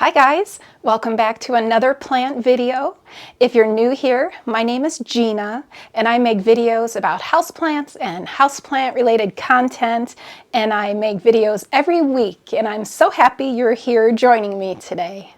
Hi guys, welcome back to another plant video. If you're new here, my name is Gina and I make videos about houseplants and houseplant related content, and I make videos every week, and I'm so happy you're here joining me today.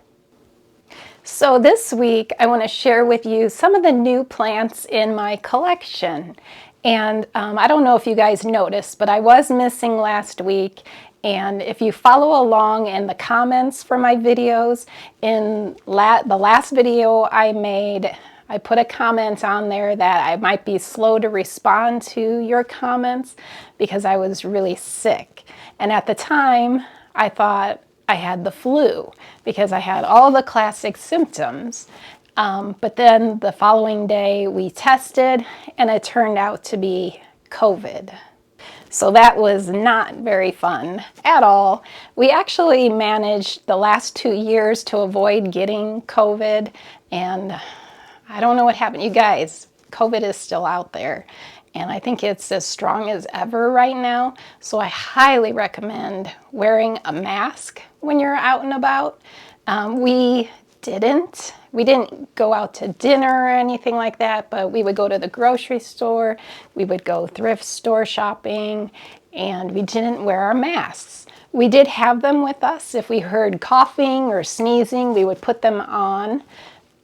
So this week I want to share with you some of the new plants in my collection. And I don't know if you guys noticed, but I was missing last week. And if you follow along in the comments for my videos, in the last video I made, I put a comment on there that I might be slow to respond to your comments because I was really sick. And at the time, I thought I had the flu because I had all the classic symptoms. But then the following day we tested and it turned out to be COVID. So that was not very fun at all. We actually managed the last 2 years to avoid getting COVID, and I don't know what happened. You guys, COVID is still out there, and I think it's as strong as ever right now. So I highly recommend wearing a mask when you're out and about. We didn't go out to dinner or anything like that, but we would go to the grocery store, we would go thrift store shopping, and we didn't wear our masks. We did have them with us. If we heard coughing or sneezing, we would put them on,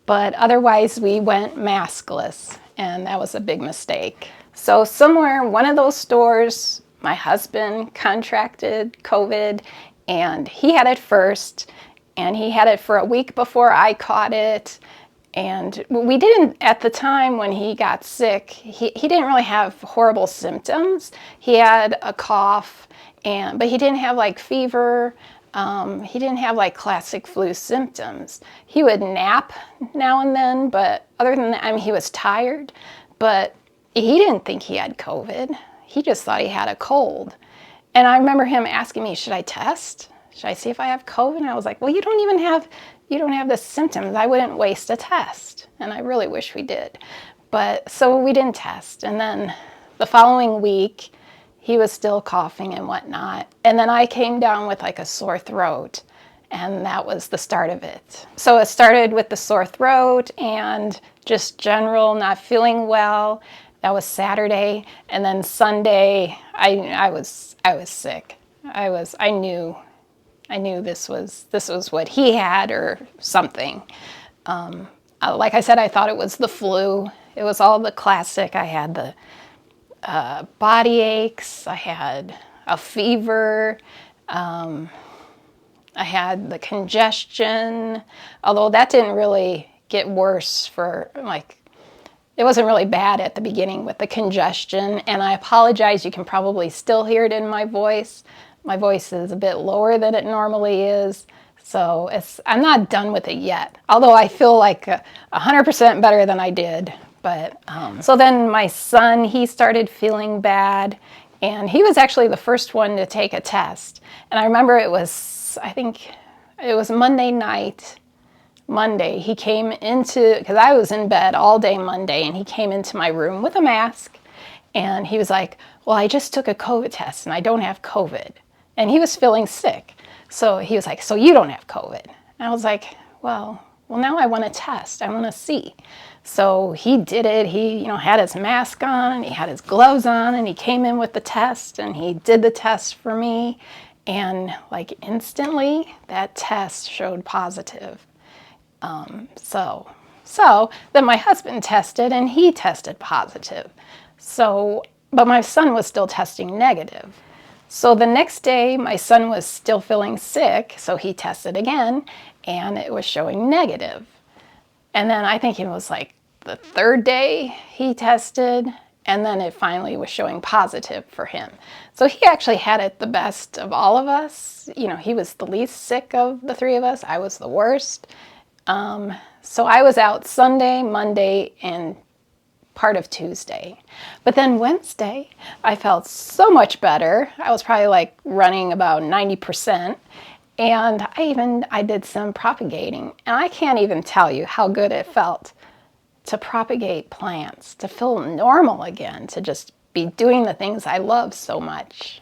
but otherwise we went maskless, and that was a big mistake. So somewhere in one of those stores, my husband contracted COVID, and he had it first. And he had it for a week before I caught it. And we didn't, at the time when he got sick, he didn't really have horrible symptoms. He had a cough, but he didn't have like fever. He didn't have like classic flu symptoms. He would nap now and then, but other than that, I mean, he was tired, but he didn't think he had COVID. He just thought he had a cold. And I remember him asking me, should I test? Should I see if I have COVID? And I was like, well, you don't have the symptoms. I wouldn't waste a test. And I really wish we did. But so we didn't test. And then the following week, he was still coughing and whatnot. And then I came down with like a sore throat. And that was the start of it. So it started with the sore throat and just general not feeling well. That was Saturday. And then Sunday, I was sick. I knew this was what he had or something. Like I said, I thought it was the flu. It was all the classic. I had the body aches. I had a fever. I had the congestion, although that didn't really get worse it wasn't really bad at the beginning with the congestion. And I apologize. You can probably still hear it in my voice. My voice is a bit lower than it normally is, so I'm not done with it yet, although I feel like 100% better than I did. But so then my son, he started feeling bad, and he was actually the first one to take a test. And I remember I think it was Monday night. He came because I was in bed all day Monday, and he came into my room with a mask, and he was like, well, I just took a COVID test, and I don't have COVID. And he was feeling sick. So he was like, so you don't have COVID. And I was like, well, now I want to test. I want to see. So he did it. He, had his mask on, and he had his gloves on, and he came in with the test, and he did the test for me. And like instantly, that test showed positive. So then my husband tested, and he tested positive. But my son was still testing negative. So the next day, my son was still feeling sick, so he tested again, and it was showing negative. And then I think it was like the third day he tested, and then it finally was showing positive for him. So he actually had it the best of all of us. He was the least sick of the three of us. I was the worst. So I was out Sunday, Monday, and part of Tuesday. But then Wednesday, I felt so much better. I was probably like running about 90%. And I did some propagating. And I can't even tell you how good it felt to propagate plants, to feel normal again, to just be doing the things I love so much.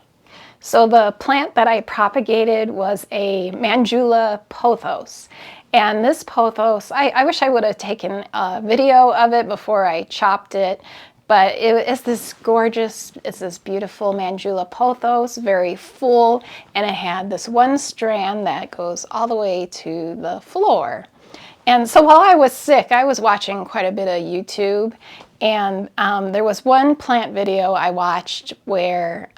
So the plant that I propagated was a Manjula Pothos. And this pothos, I wish I would have taken a video of it before I chopped it, but it's this gorgeous, it's this beautiful Manjula Pothos, very full, and it had this one strand that goes all the way to the floor. And so while I was sick, I was watching quite a bit of YouTube, and there was one plant video I watched where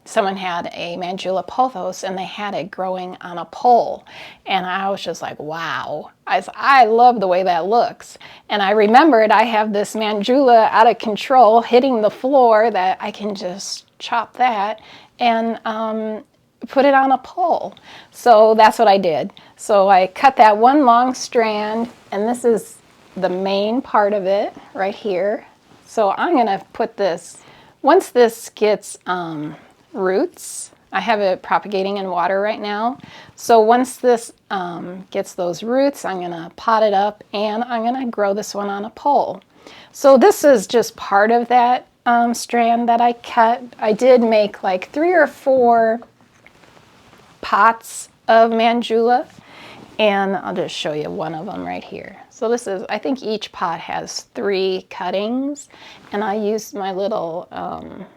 someone had a Manjula Pothos and they had it growing on a pole. And I was just like, wow, I love the way that looks. And I remembered I have this Manjula out of control hitting the floor that I can just chop that and put it on a pole. So that's what I did. So I cut that one long strand, and this is the main part of it right here. So I'm gonna put this, once this gets roots, I have it propagating in water right now. So once this gets those roots, I'm gonna pot it up and I'm gonna grow this one on a pole. So this is just part of that strand that I cut. I did make like 3 or 4 pots of Manjula, and I'll just show you one of them right here. So this is, I think each pot has 3 cuttings, and I used my little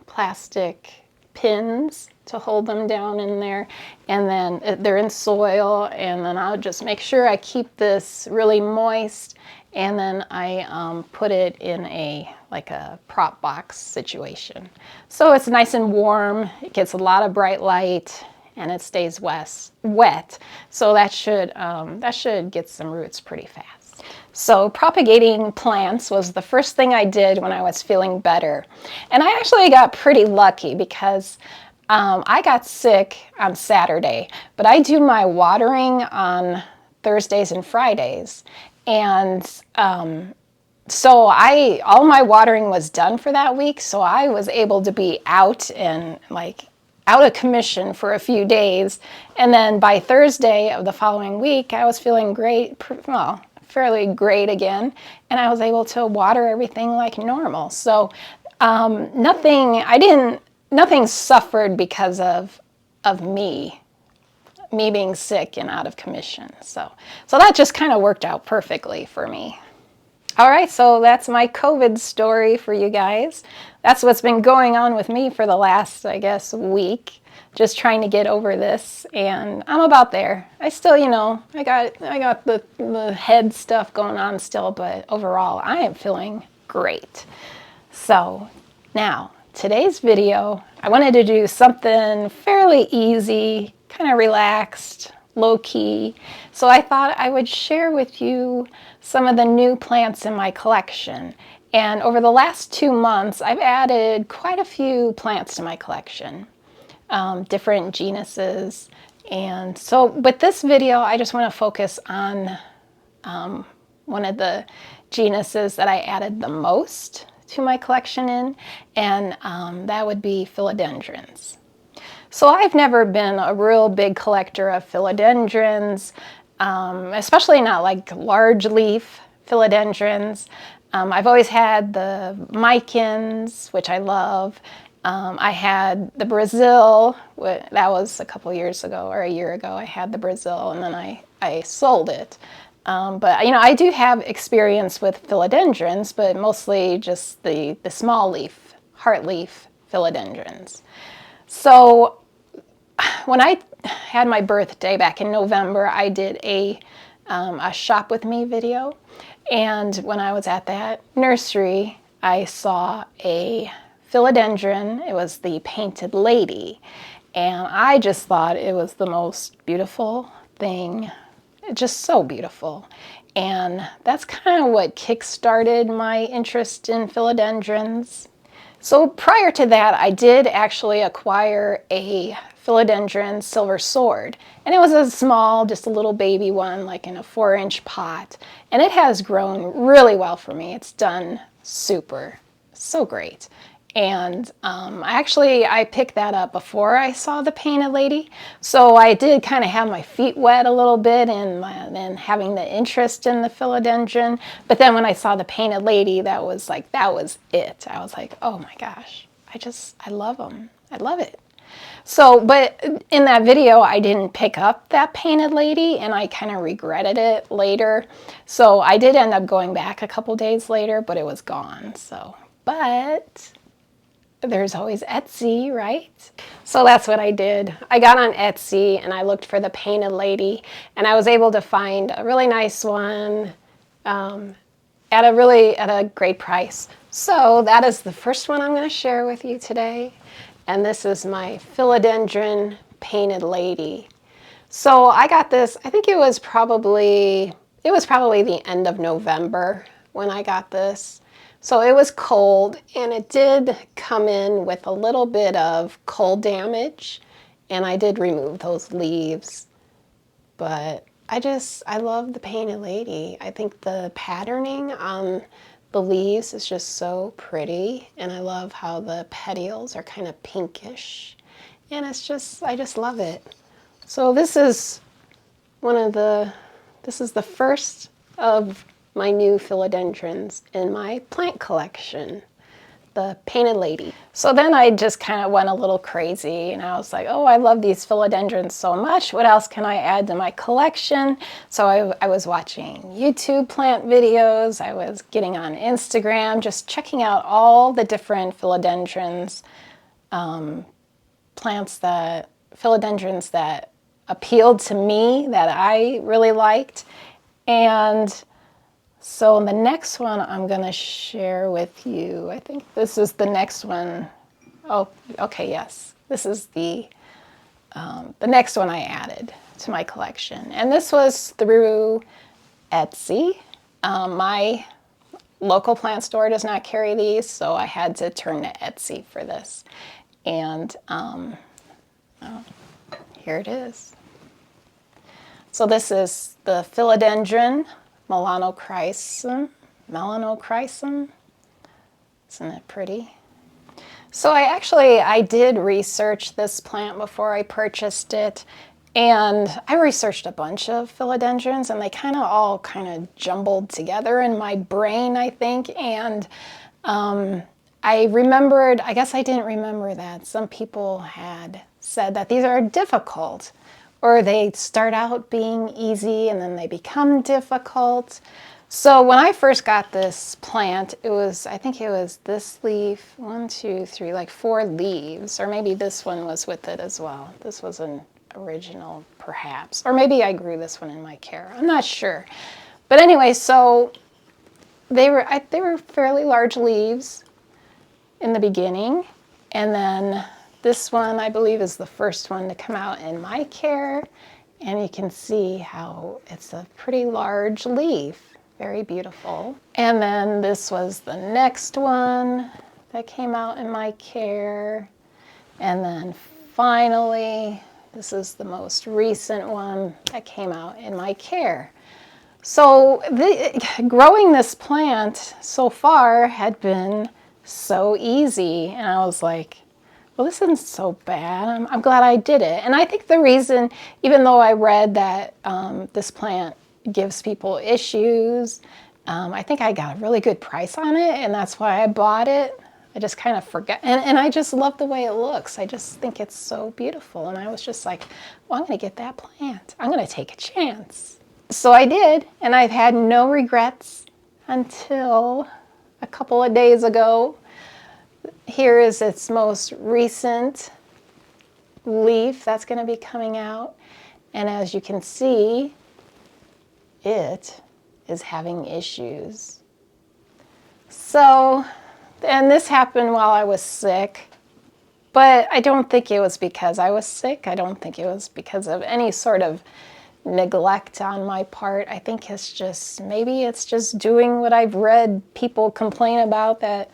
plastic pins to hold them down in there, and then they're in soil, and then I'll just make sure I keep this really moist, and then I put it in like a prop box situation. So it's nice and warm, it gets a lot of bright light, and it stays wet. So that should get some roots pretty fast. So propagating plants was the first thing I did when I was feeling better. And I actually got pretty lucky because I got sick on Saturday, but I do my watering on Thursdays and Fridays. And so all my watering was done for that week, so I was able to be out and out of commission for a few days. And then by Thursday of the following week, I was feeling great, well, fairly great again, and I was able to water everything like normal. So nothing suffered because of me being sick and out of commission. So that just kind of worked out perfectly for me. All right, so that's my COVID story for you guys. That's what's been going on with me for the last, I guess, week. Just trying to get over this, and I'm about there. I still, I got the head stuff going on still, but overall, I am feeling great. So now, today's video, I wanted to do something fairly easy, kind of relaxed, low-key. So I thought I would share with you some of the new plants in my collection. And over the last 2 months, I've added quite a few plants to my collection, different genuses. And so with this video, I just want to focus on one of the genuses that I added the most to my collection in, and that would be Philodendrons. So I've never been a real big collector of Philodendrons, especially not like large leaf Philodendrons. I've always had the Micans, which I love. I had the Brazil, that was a couple years ago or a year ago. I had the Brazil, and then I sold it. But I do have experience with Philodendrons, but mostly just the small leaf, heart leaf Philodendrons. So when I had my birthday back in November, I did a shop with me video. And when I was at that nursery, I saw a Philodendron. It was the Painted Lady. And I just thought it was the most beautiful thing. Just so beautiful. And that's kind of what kick-started my interest in Philodendrons. So prior to that, I did actually acquire a Philodendron silver sword. And it was a small, just a little baby one, like in a 4-inch pot. And it has grown really well for me. It's done super, so great. And I picked that up before I saw the Painted Lady. So I did kind of have my feet wet a little bit and having the interest in the Philodendron. But then when I saw the Painted Lady, that was it. I was like, oh my gosh, I love them. I love it. So, but in that video, I didn't pick up that painted lady, and I kind of regretted it later. So I did end up going back a couple days later, but it was gone. So, but there's always Etsy, right? So that's what I did. I got on Etsy and I looked for the painted lady, and I was able to find a really nice one at a great price. So that is the first one I'm going to share with you today. And this is my Philodendron painted lady. So I got this, I think it was probably the end of November when I got this. So it was cold, and it did come in with a little bit of cold damage, and I did remove those leaves. But I love the painted lady. I think the patterning on the leaves is just so pretty, and I love how the petioles are kind of pinkish, and I just love it. So this is the first of my new philodendrons in my plant collection, the painted lady. So then I just kind of went a little crazy, and I was like, oh, I love these philodendrons so much. What else can I add to my collection? So I was watching YouTube plant videos. I was getting on Instagram, just checking out all the different philodendrons, philodendrons that appealed to me, that I really liked. And so the next one I'm going to share with you, I think this is the next one. Oh, okay, yes. This is the next one I added to my collection. And this was through Etsy. My local plant store does not carry these, so I had to turn to Etsy for this. And here it is. So this is the Philodendron Melanochrysum. Isn't it pretty? So I did research this plant before I purchased it, and I researched a bunch of philodendrons, and they all jumbled together in my brain, I think. And I guess I didn't remember that some people had said that these are difficult, or they start out being easy and then they become difficult. So when I first got this plant, I think it was this leaf, 1, 2, 3, like 4 leaves, or maybe this one was with it as well. This was an original, perhaps, or maybe I grew this one in my care. I'm not sure. But anyway, so they were fairly large leaves in the beginning, and then this one, I believe, is the first one to come out in my care, and you can see how it's a pretty large leaf, very beautiful. And then this was the next one that came out in my care, and then finally, this is the most recent one that came out in my care. So growing this plant so far had been so easy, and I was like, well, this isn't so bad. I'm glad I did it. And I think the reason, even though I read that this plant gives people issues, I think I got a really good price on it, and that's why I bought it. I just kind of forgot, and I just love the way it looks. I just think it's so beautiful, and I was just like, well, I'm going to get that plant. I'm going to take a chance. So I did, and I've had no regrets until a couple of days ago. Here is its most recent leaf that's going to be coming out, and as you can see, it is having issues. So, and this happened while I was sick, but I don't think it was because I was sick. I don't think it was because of any sort of neglect on my part. I think maybe it's just doing what I've read people complain about, that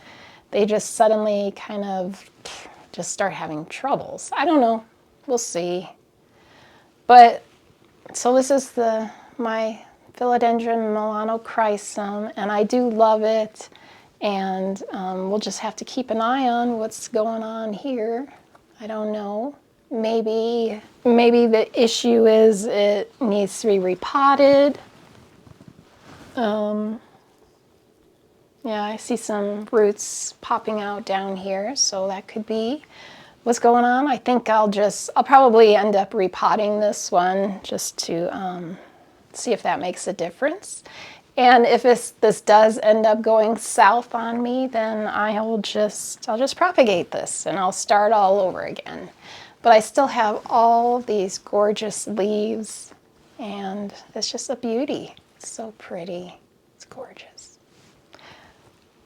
they just suddenly kind of just start having troubles. I don't know. We'll see. But so this is my Philodendron Melanochrysum, and I do love it. And we'll just have to keep an eye on what's going on here. I don't know. Maybe the issue is it needs to be repotted. Yeah, I see some roots popping out down here, so that could be what's going on. I think I'll probably end up repotting this one just to see if that makes a difference. And if this does end up going south on me, then I'll just propagate this and I'll start all over again. But I still have all these gorgeous leaves and it's just a beauty. It's so pretty. It's gorgeous.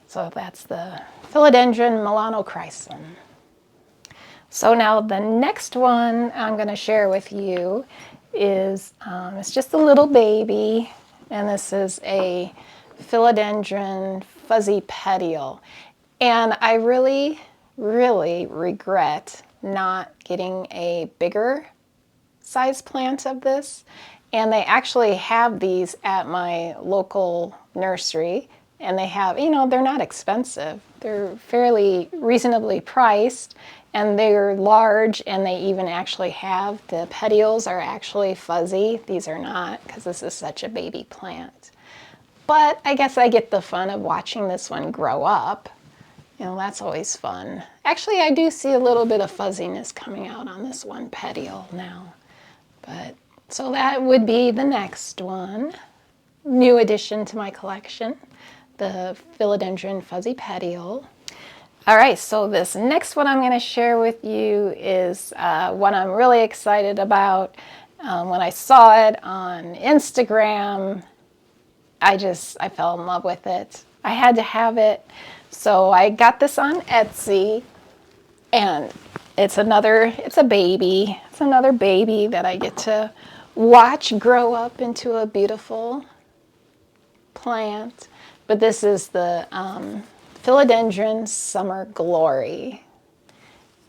So that's the Philodendron Melanochrysum. So now the next one I'm going to share with you is, it's just a little baby, and this is a Philodendron fuzzy petiole. And I really, really regret not getting a bigger size plant of this. And they actually have these at my local nursery. And they have, they're not expensive. They're fairly reasonably priced, and they're large, and they even actually have, the petioles are actually fuzzy. These are not, because this is such a baby plant. But I guess I get the fun of watching this one grow up. That's always fun. Actually, I do see a little bit of fuzziness coming out on this one petiole now. But so that would be the next one. New addition to my collection, the Philodendron fuzzy petiole. All right, so this next one I'm going to share with you is one I'm really excited about. When I saw it on Instagram, I fell in love with it. I had to have it. So I got this on Etsy, and it's a baby. It's another baby that I get to watch grow up into a beautiful plant. But this is the Philodendron Summer Glory.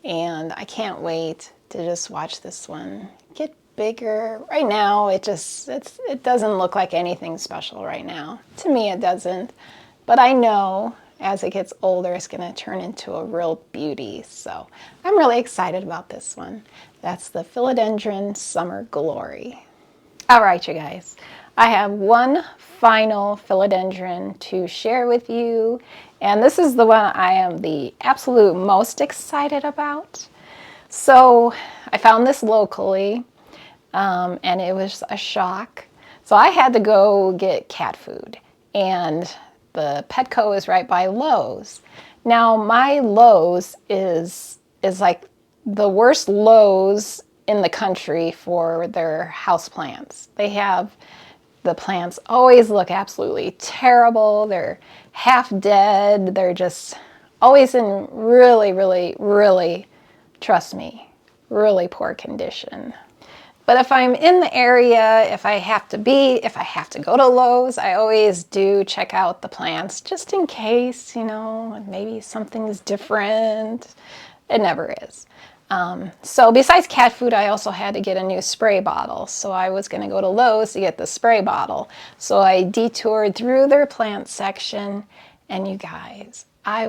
And I can't wait to just watch this one get bigger. Right now, it doesn't look like anything special right now. To me, it doesn't. But I know as it gets older, it's going to turn into a real beauty. So I'm really excited about this one. That's the Philodendron Summer Glory. All right, you guys. I have one final philodendron to share with you, and this is the one I am the absolute most excited about. So I found this locally, and it was a shock. So I had to go get cat food, and the Petco is right by Lowe's. Now my Lowe's is like the worst Lowe's in the country for their houseplants. They have the plants always look absolutely terrible. They're half dead. They're just always in really, really, really, trust me, really poor condition. But if I'm in the area, if I have to go to Lowe's, I always do check out the plants just in case, maybe something's different. It never is. So besides cat food, I also had to get a new spray bottle. So I was going to go to Lowe's to get the spray bottle. So I detoured through their plant section, and you guys, I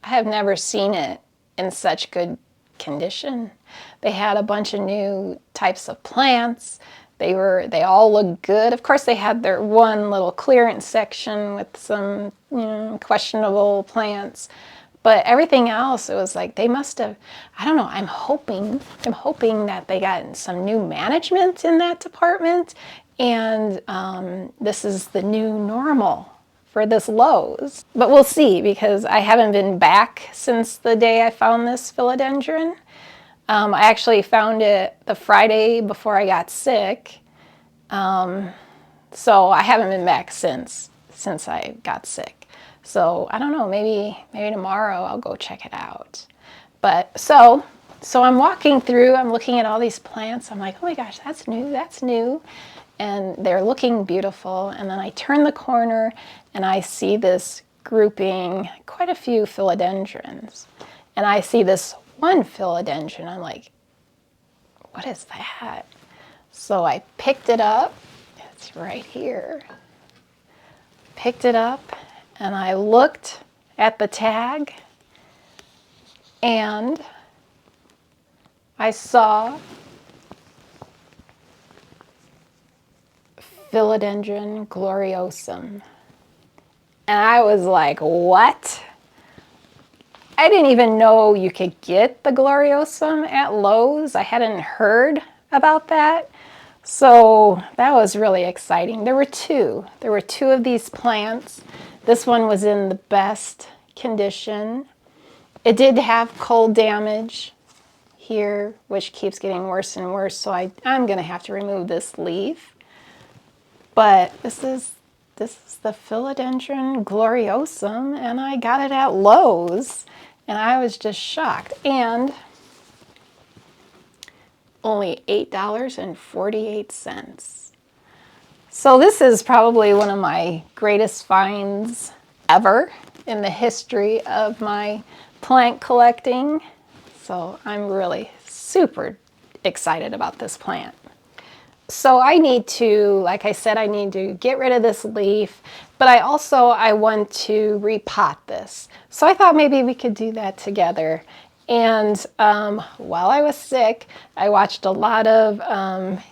have never seen it in such good condition. They had a bunch of new types of plants. They all looked good. Of course, they had their one little clearance section with some questionable plants. But everything else, it was like they must have, I don't know, I'm hoping that they got some new management in that department, and this is the new normal for this Lowe's. But we'll see, because I haven't been back since the day I found this philodendron. I actually found it the Friday before I got sick, so I haven't been back since I got sick. So I don't know, maybe tomorrow I'll go check it out. But so I'm walking through, I'm looking at all these plants. I'm like, oh my gosh, that's new. And they're looking beautiful. And then I turn the corner and I see this grouping, quite a few philodendrons. And I see this one philodendron. I'm like, what is that? So I picked it up. It's right here. Picked it up. And I looked at the tag, and I saw Philodendron Gloriosum. And I was like, what? I didn't even know you could get the Gloriosum at Lowe's. I hadn't heard about that. So that was really exciting. There were two. There were two of these plants. This one was in the best condition. It did have cold damage here, which keeps getting worse and worse. So I'm going to have to remove this leaf. But this is the Philodendron Gloriosum, and I got it at Lowe's, and I was just shocked. And only $8.48. So this is probably one of my greatest finds ever in the history of my plant collecting. So I'm really super excited about this plant. So I need to, like I said, I need to get rid of this leaf, but I want to repot this. So I thought maybe we could do that together. And while I was sick, I watched a lot of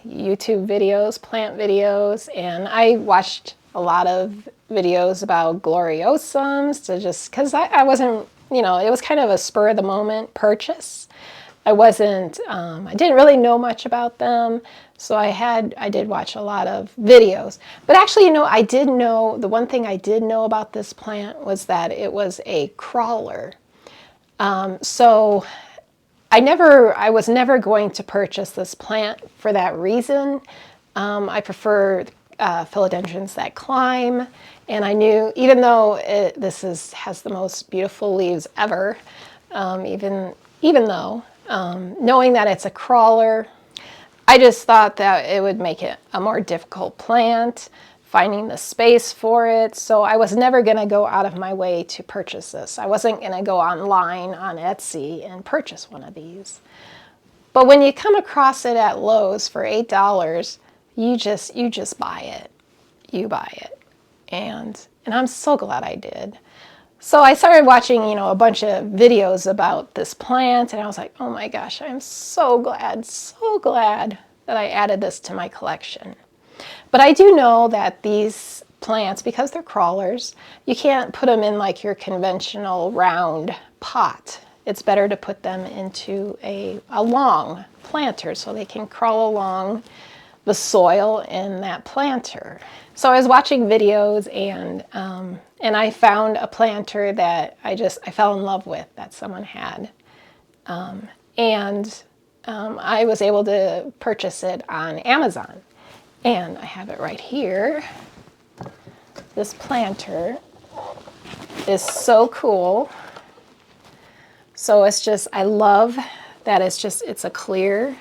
YouTube videos, plant videos, and I watched a lot of videos about Gloriosums to just, because I wasn't, you know, it was kind of a spur of the moment purchase. I didn't really know much about them, so I did watch a lot of videos. But actually, you know, the one thing I did know about this plant was that it was a crawler. So I was never going to purchase this plant for that reason. I prefer philodendrons that climb, and I knew, even though has the most beautiful leaves ever, even though knowing that it's a crawler, I just thought that it would make it a more difficult plant, finding the space for it. So I was never going to go out of my way to purchase this. I wasn't going to go online on Etsy and purchase one of these. But when you come across it at Lowe's for $8, you just buy it. You buy it. And I'm so glad I did. So I started watching, you know, a bunch of videos about this plant, and I was like, oh my gosh, I'm so glad that I added this to my collection. But I do know that these plants, because they're crawlers, you can't put them in like your conventional round pot. It's better to put them into a long planter so they can crawl along the soil in that planter. So I was watching videos, and I found a planter that I fell in love with that someone had. I was able to purchase it on Amazon. And I have it right here. This planter is so cool. So I love that it's a clear,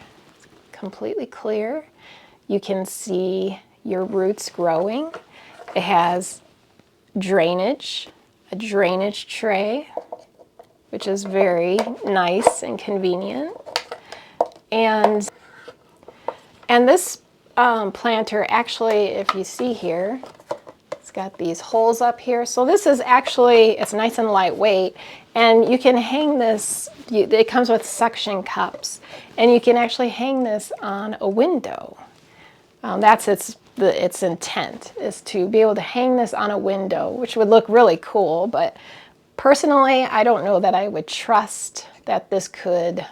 completely clear. You can see your roots growing. It has drainage, a drainage tray, which is very nice and convenient. And this planter, actually, if you see here, it's got these holes up here. So this is actually, it's nice and lightweight, and you can hang this, it comes with suction cups, and you can actually hang this on a window. That's its intent, is to be able to hang this on a window, which would look really cool, but personally, I don't know that I would trust that this could,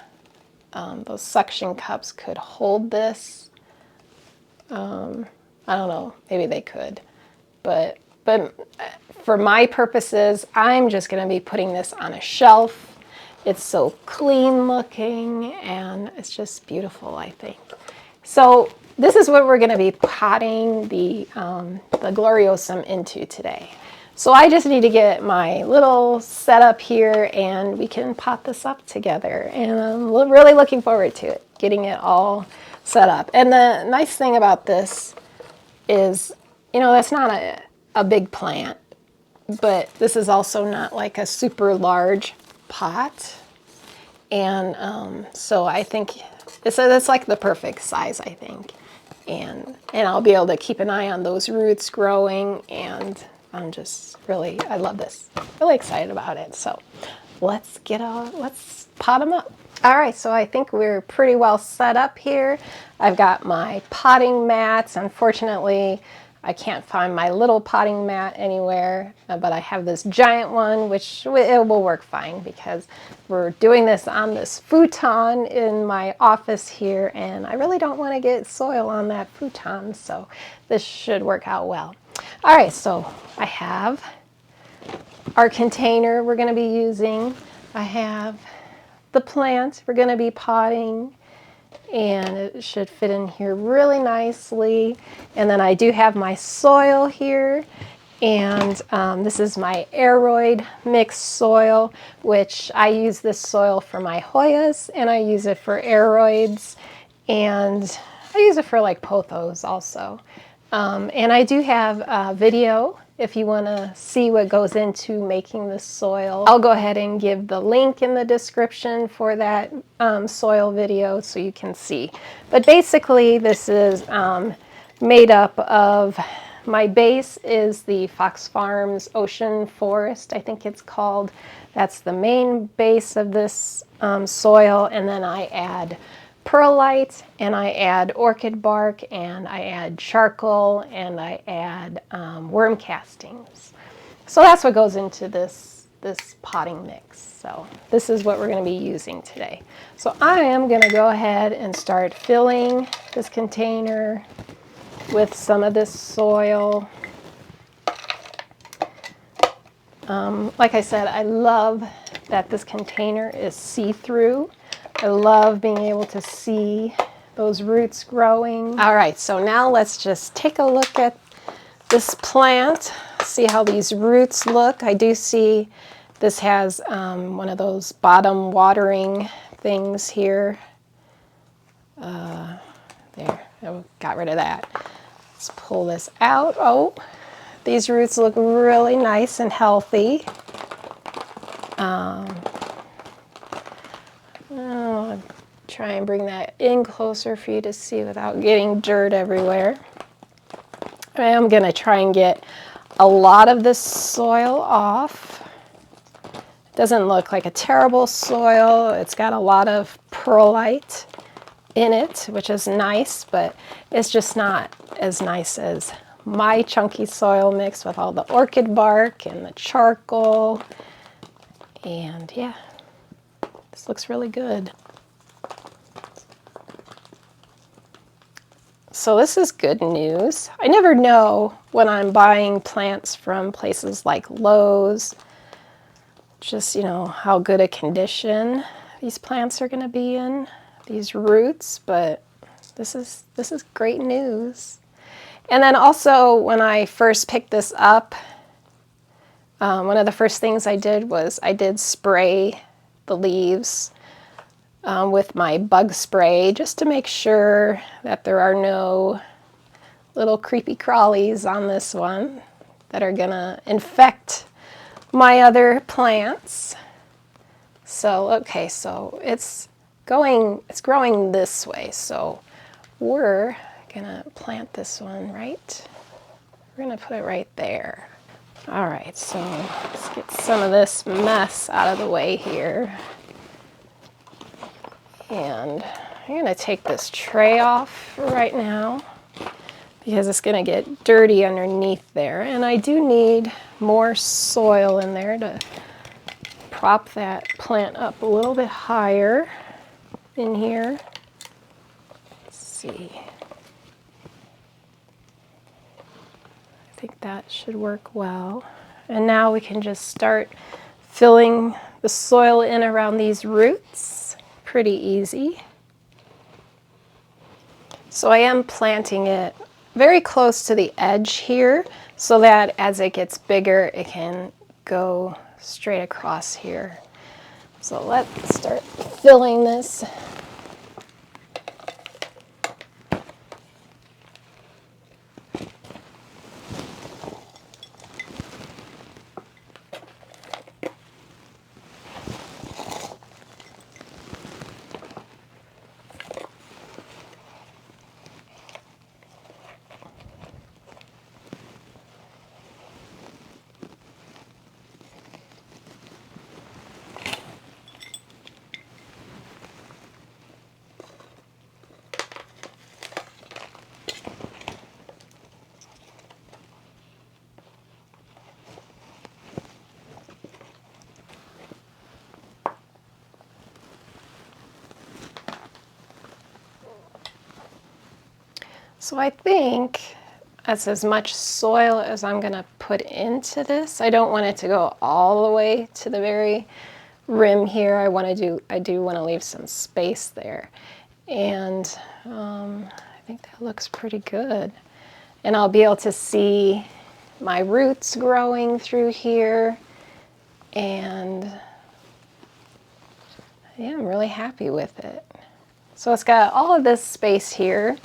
those suction cups could hold this. I don't know, maybe they could, but for my purposes, I'm just going to be putting this on a shelf. It's so clean looking, and it's just beautiful, I think. So this is what we're going to be potting the Gloriosum into today. So I just need to get my little setup here, and we can pot this up together. And I'm really looking forward to it, getting it all set up. And the nice thing about this is, you know, that's not a big plant, but this is also not like a super large pot. And so I think it's like the perfect size, I think. And I'll be able to keep an eye on those roots growing, and I'm just really, I love this. Really excited about it. So let's pot them up. All right, so I think we're pretty well set up here. I've got my potting mats. Unfortunately, I can't find my little potting mat anywhere, but I have this giant one, which it will work fine because we're doing this on this futon in my office here, and I really don't want to get soil on that futon, so this should work out well. All right, so I have our container we're going to be using. I have the plant we're going to be potting, and it should fit in here really nicely. And then I do have my soil here, and this is my aeroid mixed soil, which I use this soil for my Hoyas, and I use it for aeroids, and I use it for like pothos also. And I do have a video if you want to see what goes into making the soil. I'll go ahead and give the link in the description for that soil video so you can see. But basically this is made up of, my base is the Fox Farms Ocean Forest, I think it's called. That's the main base of this soil, and then I add perlite, and I add orchid bark, and I add charcoal, and I add worm castings. So that's what goes into this potting mix. So this is what we're going to be using today. So I am going to go ahead and start filling this container with some of this soil. Like I said, I love that this container is see-through. I love being able to see those roots growing. All right, so now let's just take a look at this plant, see how these roots look. I do see this has one of those bottom watering things here. There, I got rid of that. Let's pull this out. Oh, these roots look really nice and healthy. I'll try and bring that in closer for you to see without getting dirt everywhere. I am going to try and get a lot of this soil off. It doesn't look like a terrible soil. It's got a lot of perlite in it, which is nice, but it's just not as nice as my chunky soil mix with all the orchid bark and the charcoal. And yeah, this looks really good. So this is good news. I never know when I'm buying plants from places like Lowe's, just, you know, how good a condition these plants are going to be in, these roots, but this is great news. And then also when I first picked this up, one of the first things I did was I did spray the leaves with my bug spray, just to make sure that there are no little creepy crawlies on this one that are gonna infect my other plants. So okay, so it's growing this way, so we're gonna plant this one right. We're gonna put it right there. All right, so let's get some of this mess out of the way here. And I'm going to take this tray off right now because it's going to get dirty underneath there. And I do need more soil in there to prop that plant up a little bit higher in here. Let's see. I think that should work well. And now we can just start filling the soil in around these roots. Pretty easy. So I am planting it very close to the edge here so that as it gets bigger it can go straight across here. So let's start filling this. So I think that's as much soil as I'm gonna put into this. I don't want it to go all the way to the very rim here. I do want to leave some space there. And I think that looks pretty good. And I'll be able to see my roots growing through here. And yeah, I'm really happy with it. So it's got all of this space here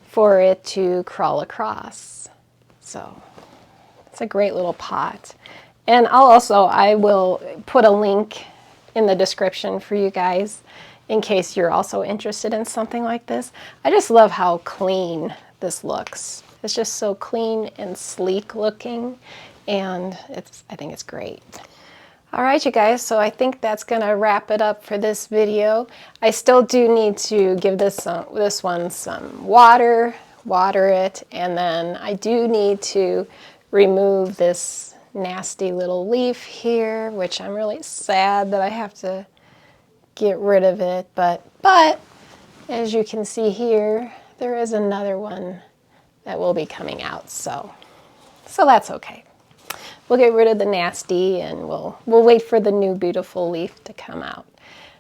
for it to crawl across. So it's a great little pot. And I will put a link in the description for you guys in case you're also interested in something like this. I just love how clean this looks. It's just so clean and sleek looking, and I think it's great. All right, you guys, so I think that's gonna wrap it up for this video. I still do need to give this one some water it, and then I do need to remove this nasty little leaf here, which I'm really sad that I have to get rid of it, but as you can see here, there is another one that will be coming out, so that's okay. We'll get rid of the nasty and we'll wait for the new beautiful leaf to come out.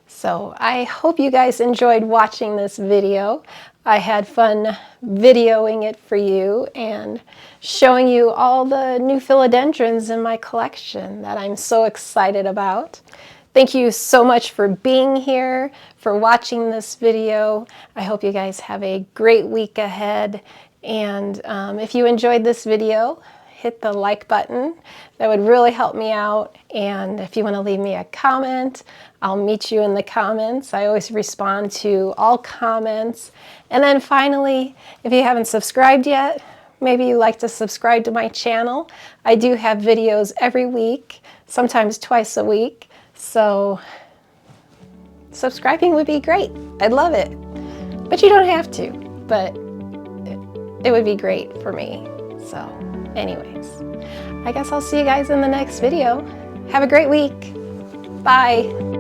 So I hope you guys enjoyed watching this video. I had fun videoing it for you and showing you all the new philodendrons in my collection that I'm so excited about. Thank you so much for being here, for watching this video. I hope you guys have a great week ahead. And if you enjoyed this video, hit the like button. That would really help me out. And if you want to leave me a comment, I'll meet you in the comments. I always respond to all comments. And then finally, if you haven't subscribed yet, maybe you'd like to subscribe to my channel. I do have videos every week, sometimes twice a week. So subscribing would be great. I'd love it. But you don't have to, but it would be great for me. So anyways, I guess I'll see you guys in the next video. Have a great week. Bye.